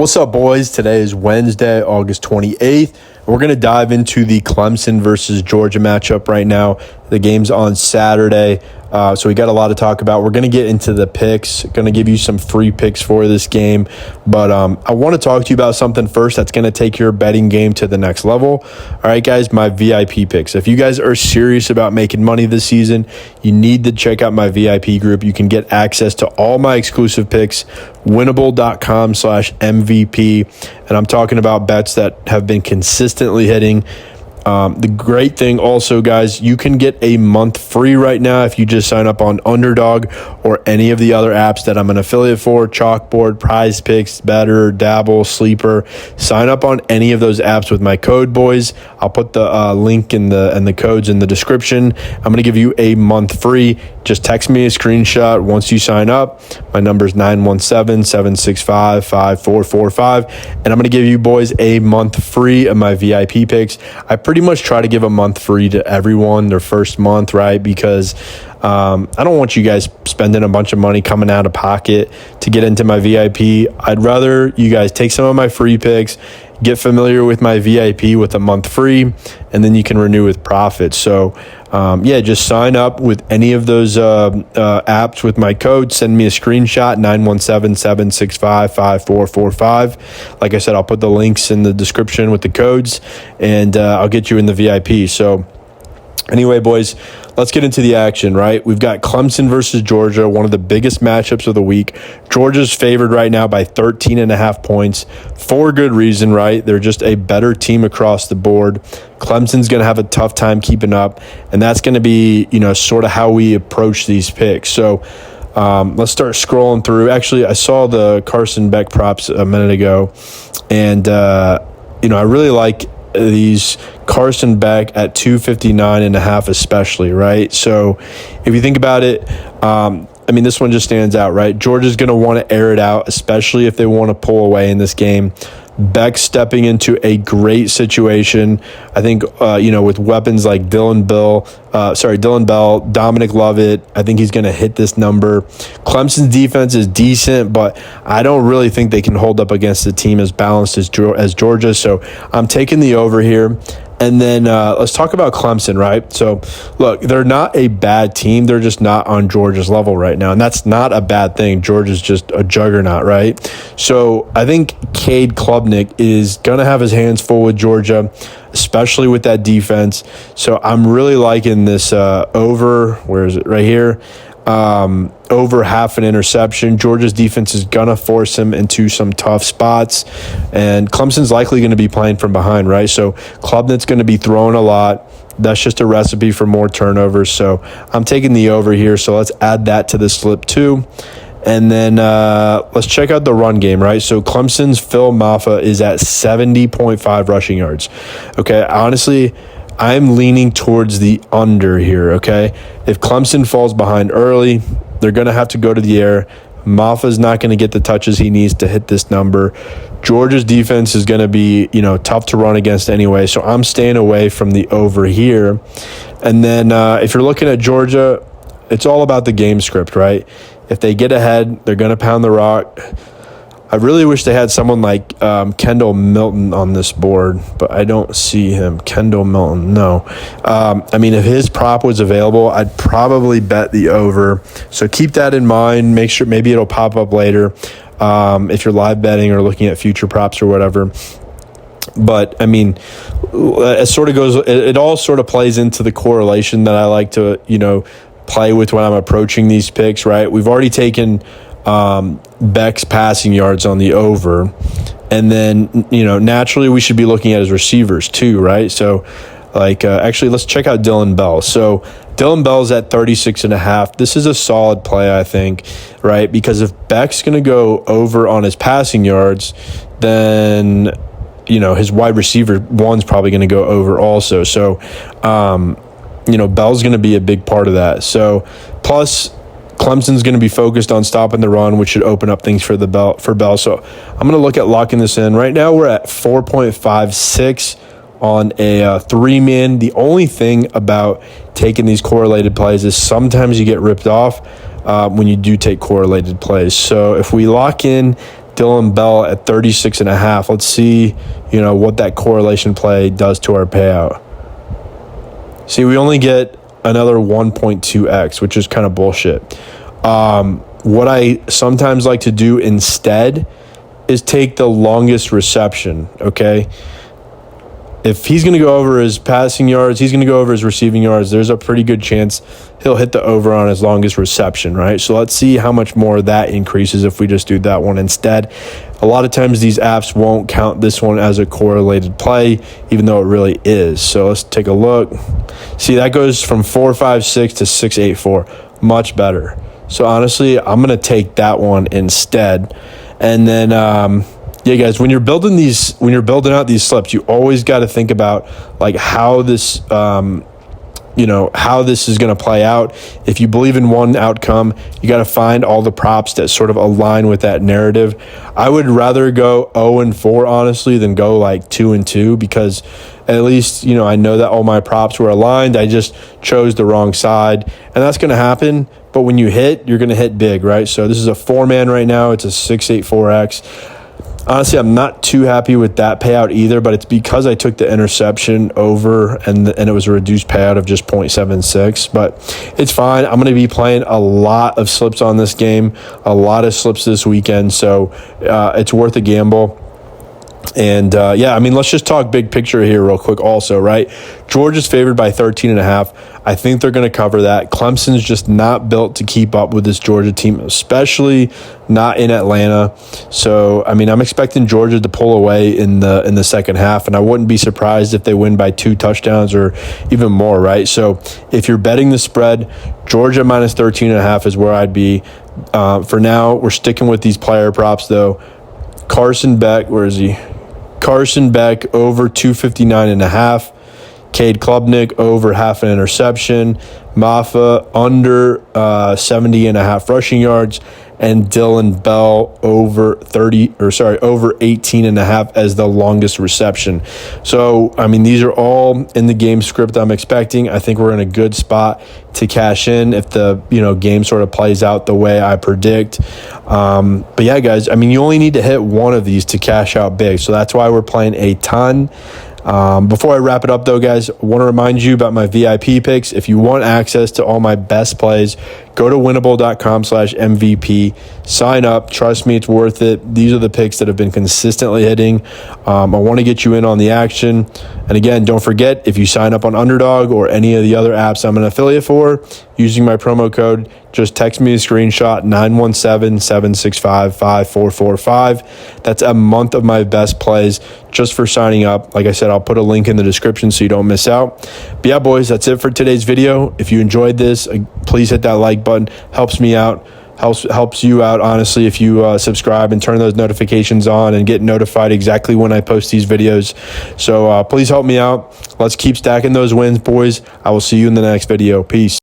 What's up, boys? Today is Wednesday, August 28th. We're going to dive into the Clemson versus Georgia matchup right now. The game's on Saturday, so we got a lot to talk about. We're going to get into the picks, going to give you some free picks for this game. But I want to talk to you about something first that's going to take your betting game to the next level. All right, guys, my VIP picks. If you guys are serious about making money this season, you need to check out my VIP group. You can get access to all my exclusive picks, winnable.com/MVP. And I'm talking about bets that have been consistently hitting. The great thing also, guys, you can get a month free right now if you just sign up on Underdog or any of the other apps that I'm an affiliate for, Chalkboard, PrizePicks, Better, Dabble, Sleeper. Sign up on any of those apps with my code, boys. I'll put the link and the codes in the description. I'm going to give you a month free. Just text me a screenshot once you sign up. My number is 917-765-5445. And I'm going to give you boys a month free of my VIP picks. I pretty much try to give a month free to everyone their first month, right? Because I don't want you guys spending a bunch of money coming out of pocket to get into my VIP. I'd rather you guys take some of my free picks, get familiar with my VIP with a month free, and then you can renew with profit. So, just sign up with any of those apps with my code. Send me a screenshot, 917-765-5445. Like I said, I'll put the links in the description with the codes, and I'll get you in the VIP. So, anyway, boys, let's get into the action, right? We've got Clemson versus Georgia, one of the biggest matchups of the week. Georgia's favored right now by 13.5 points for good reason, right? They're just a better team across the board. Clemson's going to have a tough time keeping up, and that's going to be, sort of how we approach these picks. So let's start scrolling through. Actually, I saw the Carson Beck props a minute ago, and, I really like these Carson Beck at 259.5 especially, right? So if you think about it, this one just stands out, right? Georgia's going to want to air it out, especially if they want to pull away in this game. Beck stepping into a great situation. I think, with weapons like Dylan Bell, Dominic Lovett, I think he's going to hit this number. Clemson's defense is decent, but I don't really think they can hold up against a team as balanced as Georgia. So I'm taking the over here. And then let's talk about Clemson, right? So, look, they're not a bad team. They're just not on Georgia's level right now. And that's not a bad thing. Georgia's just a juggernaut, right? So I think Cade Klubnik is going to have his hands full with Georgia, especially with that defense. So I'm really liking this over. Where is it? Right here. Over half an interception. Georgia's defense is going to force him into some tough spots, and Clemson's likely going to be playing from behind, right? So Klubnik's going to be throwing a lot. That's just a recipe for more turnovers. So I'm taking the over here. So let's add that to the slip too. And then let's check out the run game, right? So Clemson's Phil Maffa is at 70.5 rushing yards. Okay, honestly, I'm leaning towards the under here, okay? If Clemson falls behind early, they're going to have to go to the air. Maffa's not going to get the touches he needs to hit this number. Georgia's defense is going to be, tough to run against anyway, so I'm staying away from the over here. And then if you're looking at Georgia, it's all about the game script, right? If they get ahead, they're going to pound the rock. I really wish they had someone like Kendall Milton on this board, but I don't see him. Kendall Milton, no. If his prop was available, I'd probably bet the over. So keep that in mind. Make sure maybe it'll pop up later if you're live betting or looking at future props or whatever. But, it sort of goes – it all sort of plays into the correlation that I like to, play with when I'm approaching these picks, right? We've already taken – Beck's passing yards on the over, and then naturally we should be looking at his receivers too, right? So actually let's check out Dylan Bell. So Dylan Bell's at 36.5. This is a solid play, I think, right? Because if Beck's going to go over on his passing yards, then his wide receiver one's probably going to go over also. So Bell's going to be a big part of that. So plus Clemson's going to be focused on stopping the run, which should open up things for Bell. So I'm going to look at locking this in. Right now we're at 4.56 on a three-man. The only thing about taking these correlated plays is sometimes you get ripped off when you do take correlated plays. So if we lock in Dylan Bell at 36.5. Let's see, what that correlation play does to our payout. See, we only get another 1.2x, which is kind of bullshit. What I sometimes like to do instead is take the longest reception, okay? If he's going to go over his passing yards, he's going to go over his receiving yards, there's a pretty good chance he'll hit the over on his longest reception, right? So let's see how much more that increases if we just do that one instead. A lot of times these apps won't count this one as a correlated play, even though it really is. So let's take a look. See, that goes from 4.56 to 6.84. Much better. So honestly, I'm going to take that one instead. And then, yeah, guys, when you're building out these slips, you always got to think about like how this, how this is going to play out. If you believe in one outcome, you got to find all the props that sort of align with that narrative. I would rather go 0-4, honestly, than go like 2-2, because at least, I know that all my props were aligned. I just chose the wrong side, and that's going to happen. But when you hit, you're going to hit big, right? So this is a 4-man right now. It's a 6.84x. Honestly, I'm not too happy with that payout either, but it's because I took the interception over and it was a reduced payout of just 0.76. But it's fine. I'm going to be playing a lot of slips on this game, a lot of slips this weekend, so it's worth a gamble. And yeah, I mean, let's just talk big picture here real quick also, right? Georgia's favored by 13.5. I think they're going to cover that. Clemson's just not built to keep up with this Georgia team, especially not in Atlanta. So, I mean, I'm expecting Georgia to pull away in the second half, and I wouldn't be surprised if they win by 2 touchdowns or even more, right? So if you're betting the spread, Georgia minus 13.5 is where I'd be. For now, we're sticking with these player props, though. Carson Beck, where is he? Carson Beck over 259.5. Cade Klubnik over half an interception. Maffa under 70.5 rushing yards. And Dylan Bell over 18.5 as the longest reception. So, I mean, these are all in the game script I'm expecting. I think we're in a good spot to cash in if the game sort of plays out the way I predict. But yeah, guys, I mean, you only need to hit one of these to cash out big. So that's why we're playing a ton. Before I wrap it up, though, guys, I want to remind you about my VIP picks. If you want access to all my best plays, go to winnable.com/MVP. Sign up. Trust me, it's worth it. These are the picks that have been consistently hitting. I want to get you in on the action. And again, don't forget, if you sign up on Underdog or any of the other apps I'm an affiliate for, using my promo code, just text me a screenshot, 917-765-5445. That's a month of my best plays just for signing up. Like I said, I'll put a link in the description so you don't miss out. But yeah, boys, that's it for today's video. If you enjoyed this, please hit that like button. Helps me out. Helps you out, honestly, if you subscribe and turn those notifications on and get notified exactly when I post these videos. So please help me out. Let's keep stacking those wins, boys. I will see you in the next video. Peace.